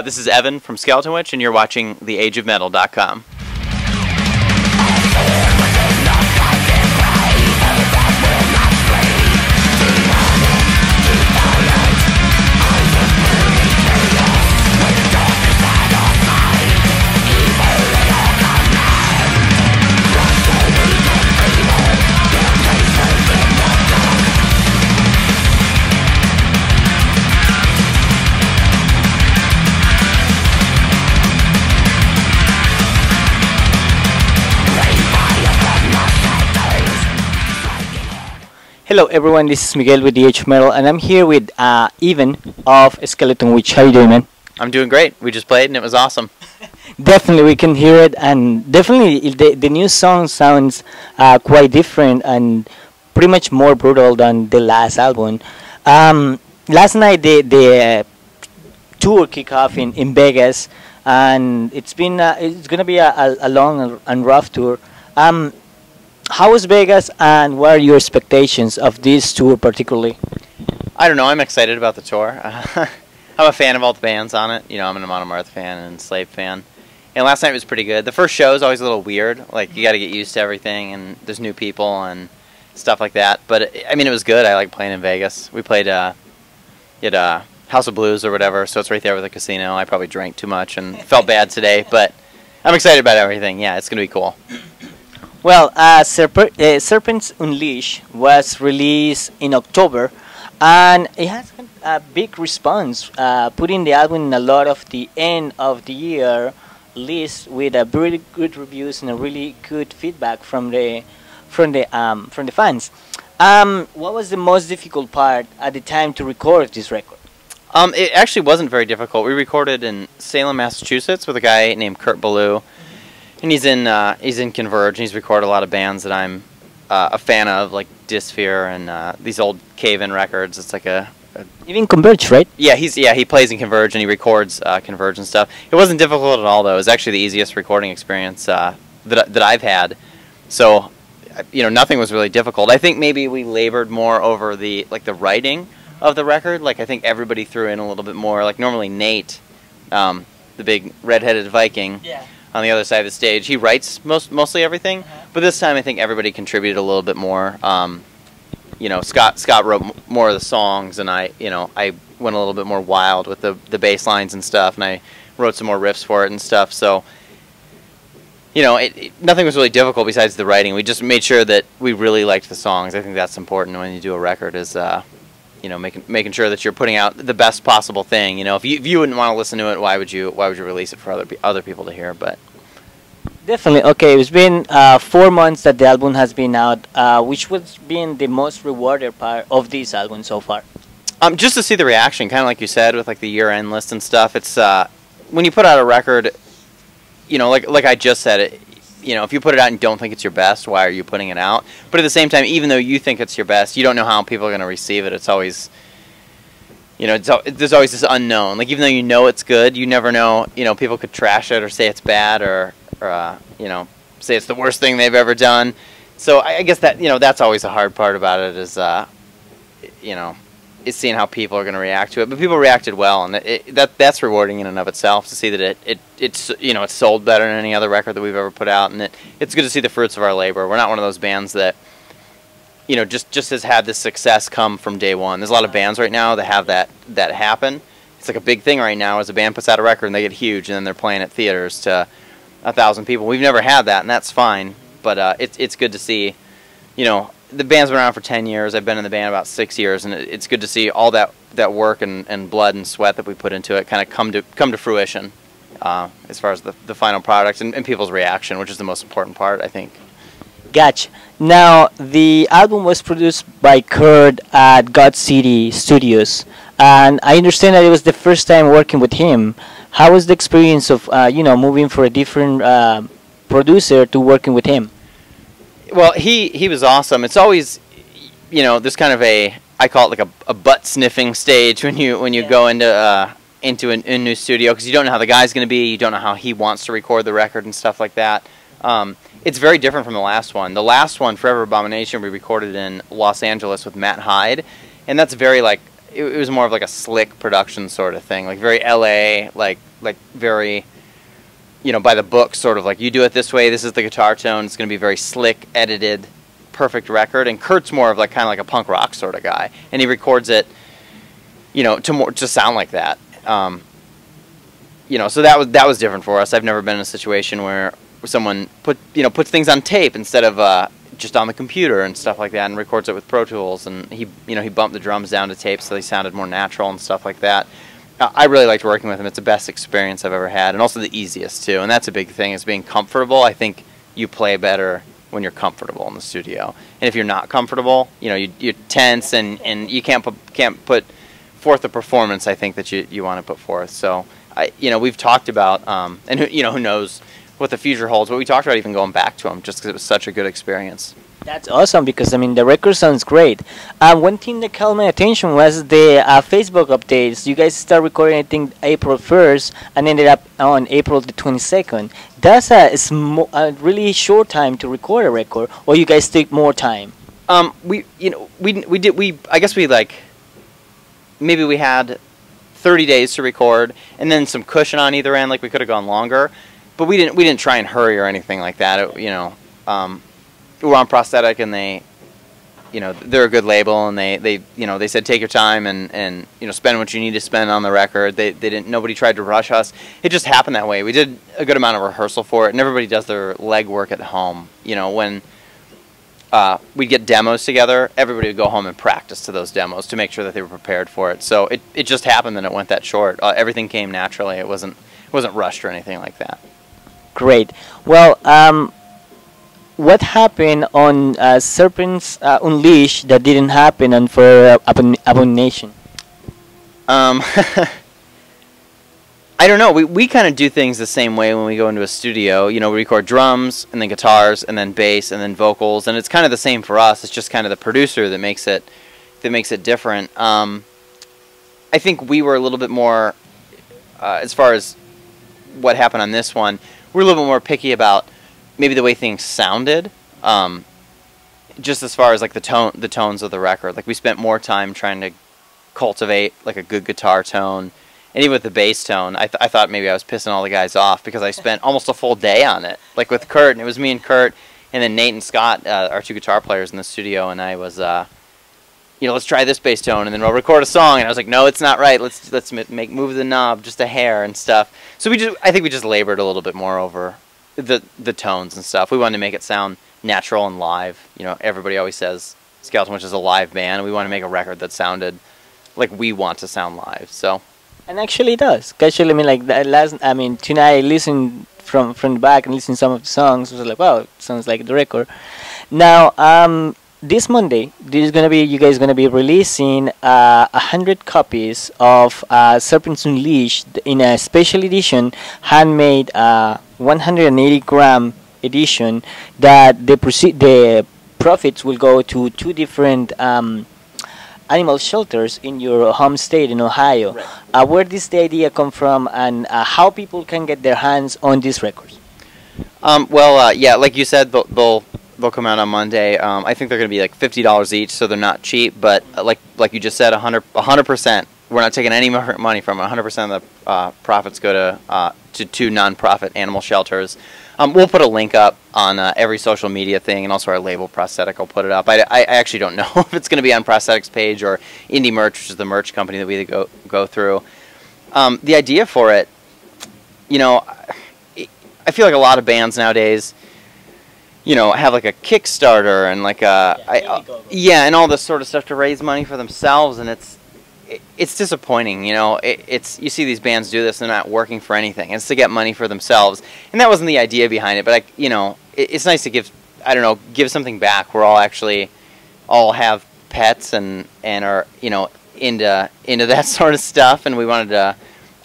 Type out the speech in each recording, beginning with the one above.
This is Evan from Skeletonwitch, and you're watching theageofmetal.com. Hello everyone, this is Miguel with the Age of Metal, and I'm here with Evan of Skeletonwitch. How you doing, man? I'm doing great. We just played and it was awesome. Definitely, we can hear it, and definitely the new song sounds quite different and pretty much more brutal than the last album. Last night the tour kicked off in Vegas, and it's gonna be a long and rough tour. How was Vegas, and what are your expectations of this tour particularly? I don't know. I'm excited about the tour. I'm a fan of all the bands on it. You know, I'm an Amon Amarth fan and an Enslaved fan. And last night was pretty good. The first show is always a little weird. Like, you got to get used to everything, and there's new people and stuff like that. But, I mean, it was good. I like playing in Vegas. We played at House of Blues or whatever, so it's right there with the casino. I probably drank too much and felt bad today, but I'm excited about everything. Yeah, it's going to be cool. Well, Serpents Unleashed was released in October, and it has a big response, putting the album in a lot of the end of the year list with a really good reviews and a really good feedback from the fans. What was the most difficult part at the time to record this record? It actually wasn't very difficult. We recorded in Salem, Massachusetts, with a guy named Kurt Ballou. And he's in Converge, and he's recorded a lot of bands that I'm a fan of, like Dysphere and these old Cave-In records. It's like even Converge, right? Yeah, he plays in Converge and he records Converge and stuff. It wasn't difficult at all though. It was actually the easiest recording experience that I've had. So, you know, nothing was really difficult. I think maybe we labored more over the writing of the record. Like, I think everybody threw in a little bit more. Like, normally Nate, the big red-headed Viking. Yeah. On the other side of the stage, he writes mostly everything, but this time I think everybody contributed a little bit more. You know, Scott wrote more of the songs, and I went a little bit more wild with the bass lines and stuff, and I wrote some more riffs for it and stuff. So, you know, nothing was really difficult besides the writing. We just made sure that we really liked the songs. I think that's important when you do a record, is you know, making sure that you're putting out the best possible thing. You know, if you wouldn't want to listen to it, why would you release it for other people to hear? But definitely. Okay, it's been 4 months that the album has been out. Which was been the most rewarding part of this album so far? Just to see the reaction, kind of like you said, with like the year-end list and stuff. It's when you put out a record, you know, like I just said, you know, if you put it out and don't think it's your best, why are you putting it out? But at the same time, even though you think it's your best, you don't know how people are going to receive it. It's always, you know, there's always this unknown. Like, even though you know it's good, you never know. You know, people could trash it or say it's bad or you know, say it's the worst thing they've ever done. So I guess that, you know, that's always the hard part about it is, you know, is seeing how people are going to react to it. But people reacted well, and that's rewarding in and of itself to see that it's you know, it's sold better than any other record that we've ever put out, and it's good to see the fruits of our labor. We're not one of those bands that, you know, just has had this success come from day one. There's a lot of bands right now that have that happen. It's like a big thing right now as a band puts out a record and they get huge, and then they're playing at theaters to 1,000 people. We've never had that, and that's fine. But it's good to see, you know. The band's been around for 10 years. I've been in the band about 6 years, and it's good to see all that work and blood and sweat that we put into it kind of come to fruition as far as the final product and people's reaction, which is the most important part, I think. Gotcha. Now, the album was produced by Kurt at God City Studios, and I understand that it was the first time working with him. How was the experience of you know, moving for a different producer to working with him? Well, he was awesome. It's always, you know, there's kind of I call it like a butt sniffing stage when you go into a new studio, because you don't know how the guy's going to be, you don't know how he wants to record the record and stuff like that. It's very different from the last one. The last one, Forever Abomination, we recorded in Los Angeles with Matt Hyde, and that's very like, it was more of like a slick production sort of thing, like very LA, like very, by the book, sort of like, you do it this way, this is the guitar tone, it's going to be very slick, edited, perfect record. And Kurt's more of like kind of like a punk rock sort of guy, and he records it, to sound like that. So that was different for us. I've never been in a situation where someone puts things on tape instead of just on the computer and stuff like that, and records it with Pro Tools. And he bumped the drums down to tape so they sounded more natural and stuff like that. I really liked working with him. It's the best experience I've ever had, and also the easiest too. And that's a big thing, is being comfortable. I think you play better when you're comfortable in the studio. And if you're not comfortable, you're tense, and you can't put forth the performance I think that you want to put forth. So we've talked about and who knows what the future holds, but we talked about even going back to him just because it was such a good experience. That's awesome, because the record sounds great. One thing that caught my attention was the Facebook updates. You guys start recording, I think, April 1st and ended up on April the 22nd. That's a really short time to record a record, or you guys take more time? I guess maybe we had 30 days to record, and then some cushion on either end, like we could have gone longer, but we didn't try and hurry or anything like that. We're on Prosthetic, and they're a good label, and they said take your time and spend what you need to spend on the record. Nobody tried to rush us. It just happened that way. We did a good amount of rehearsal for it, and everybody does their legwork at home. When we'd get demos together, everybody would go home and practice to those demos to make sure that they were prepared for it. So it just happened that it went that short. Everything came naturally. It wasn't rushed or anything like that. Great. Well, what happened on Serpents Unleashed that didn't happen on for Abomination? I don't know. We kind of do things the same way when we go into a studio. We record drums, and then guitars, and then bass, and then vocals, and it's kind of the same for us. It's just kind of the producer that makes it different. I think we were a little bit more, as far as what happened on this one, we're a little bit more picky about maybe the way things sounded. Just as far as like the tones of the record. Like we spent more time trying to cultivate like a good guitar tone. And even with the bass tone, I thought maybe I was pissing all the guys off because I spent almost a full day on it. Like with Kurt, and it was me and Kurt, and then Nate and Scott, our two guitar players in the studio, and I was, let's try this bass tone, and then we'll record a song. And I was like, no, it's not right. Let's move the knob just a hair and stuff. So I think we just labored a little bit more over the tones and stuff. We wanted to make it sound natural and live. Everybody always says Skeletonwitch is a live band, and we want to make a record that sounded like we want to sound live. So. And actually it does. Actually, tonight I listened from the back and listened to some of the songs. I was like, wow, it sounds like the record. Now, this Monday, you guys gonna be releasing 100 copies of Serpents Unleashed in a special edition, handmade 180-gram edition. That the profits will go to two different animal shelters in your home state in Ohio. Right. Where does the idea come from, and how people can get their hands on these records? Yeah, like you said, they'll come out on Monday. I think they're going to be like $50 each, so they're not cheap. But like you just said, 100%. We're not taking any money from it. 100% of the profits go to two nonprofit animal shelters. We'll put a link up on every social media thing, and also our label Prosthetic will put it up. I actually don't know if it's going to be on Prosthetic's page or Indie Merch, which is the merch company that we go through. The idea for it, I feel like a lot of bands nowadays, have like a Kickstarter and like and all this sort of stuff to raise money for themselves, and it's disappointing. You see these bands do this, they're not working for anything. It's to get money for themselves, and that wasn't the idea behind it. But it's nice to give something back. We're all have pets and are into that sort of stuff, and we wanted to,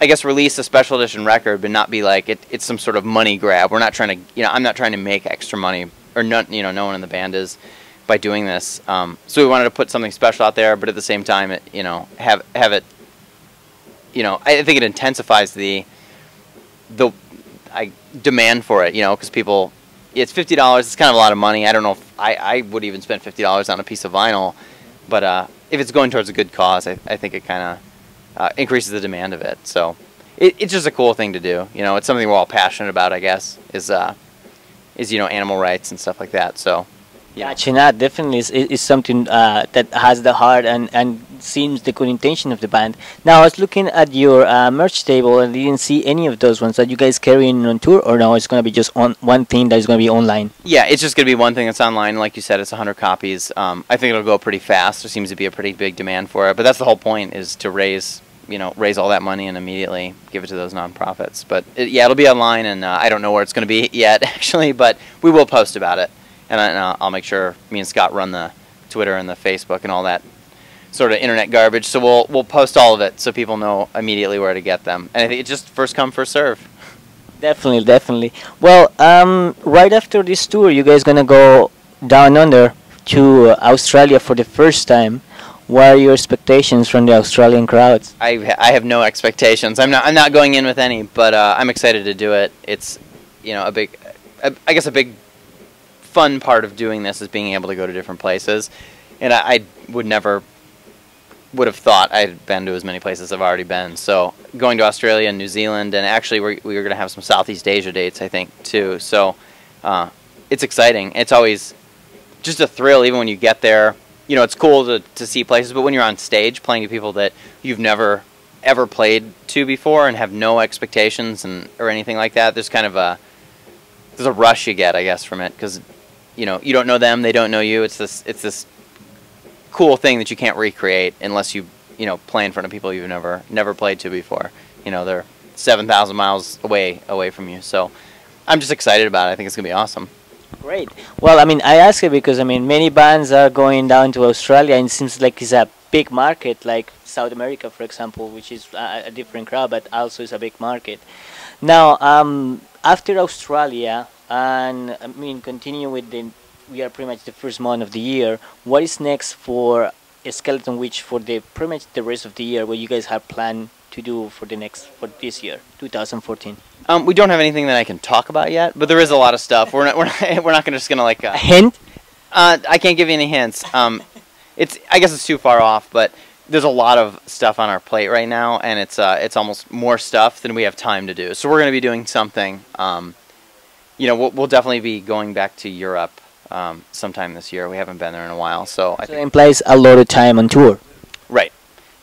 I guess, release a special edition record, but not be like it's some sort of money grab. We're not trying to, I'm not trying to make extra money, or no one in the band is, by doing this. So we wanted to put something special out there, but at the same time, have it. I think it intensifies the demand for it. Because people, it's $50. It's kind of a lot of money. I don't know if I would even spend $50 on a piece of vinyl, but if it's going towards a good cause, I think it kind of increases the demand of it. So it's just a cool thing to do. You know, it's something we're all passionate about, I guess, is you know, animal rights and stuff like that. So yeah, Chinat definitely is something that has the heart and seems the good intention of the band. Now, I was looking at your merch table and didn't see any of those ones. Are you guys carrying on tour, or no, it's going to be just on one thing that is going to be online? Yeah, it's just going to be one thing that's online. Like you said, it's 100 copies. I think it'll go pretty fast. There seems to be a pretty big demand for it. But that's the whole point, is to raise all that money and immediately give it to those nonprofits. But yeah, it'll be online, and I don't know where it's going to be yet, actually, but we will post about it. And I'll make sure me and Scott run the Twitter and the Facebook and all that sort of internet garbage. So we'll post all of it so people know immediately where to get them. And I think it's just first come, first serve. Definitely, definitely. Well, right after this tour, you guys gonna go down under to Australia for the first time. What are your expectations from the Australian crowds? I have no expectations. I'm not going in with any, but I'm excited to do it. It's, you know, I guess a big fun part of doing this is being able to go to different places, and I would have thought I'd been to as many places as I've already been. So going to Australia and New Zealand, and actually we were going to have some Southeast Asia dates, I think, too. So it's exciting. It's always just a thrill, even when you get there. You know, it's cool to see places, but when you're on stage playing to people that you've never ever played to before and have no expectations or anything like that, there's kind of there's a rush you get, I guess, from it, because you know, you don't know them, they don't know you. It's this cool thing that you can't recreate unless you play in front of people you've never played to before. You know, they're 7,000 miles away from you. So I'm just excited about it. I think it's gonna be awesome. Great. Well, I mean, I ask it because, I mean, many bands are going down to Australia, and it seems like it's a big market, like South America, for example, which is a different crowd, but also is a big market. Now, after Australia, and I mean, continue with we are pretty much the first month of the year. What is next for Skeletonwitch for pretty much the rest of the year? What you guys have planned to do for this year, 2014? We don't have anything that I can talk about yet, but there is a lot of stuff. We're not just gonna like a hint. I can't give you any hints. I guess it's too far off, but there's a lot of stuff on our plate right now, and it's almost more stuff than we have time to do. So we're gonna be doing something. You know, we'll definitely be going back to Europe sometime this year. We haven't been there in a while, so I think it implies a lot of time on tour. Right.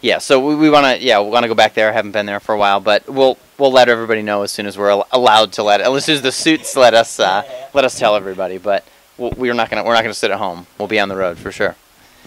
Yeah. So we wanna go back there. I haven't been there for a while, but we'll let everybody know as soon as we're allowed to as soon as the suits let us tell everybody. But we're not gonna sit at home. We'll be on the road for sure.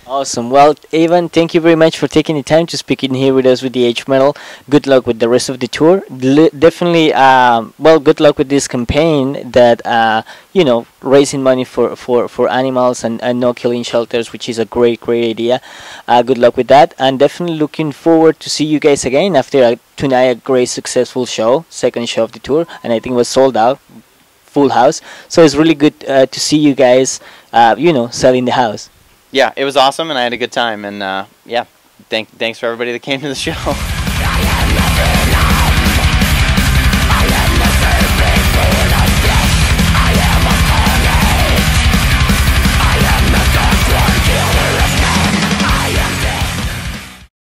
Awesome. Well, Evan, thank you very much for taking the time to speak in here with us with the H Metal. Good luck with the rest of the tour. Definitely, well, good luck with this campaign that, you know, raising money for animals and no killing shelters, which is a great idea. Good luck with that. And definitely looking forward to see you guys again after tonight, a great successful show, second show of the tour, and I think it was sold out, full house. So it's really good to see you guys, you know, selling the house. Yeah, it was awesome, and I had a good time. And yeah, thanks for everybody that came to the show.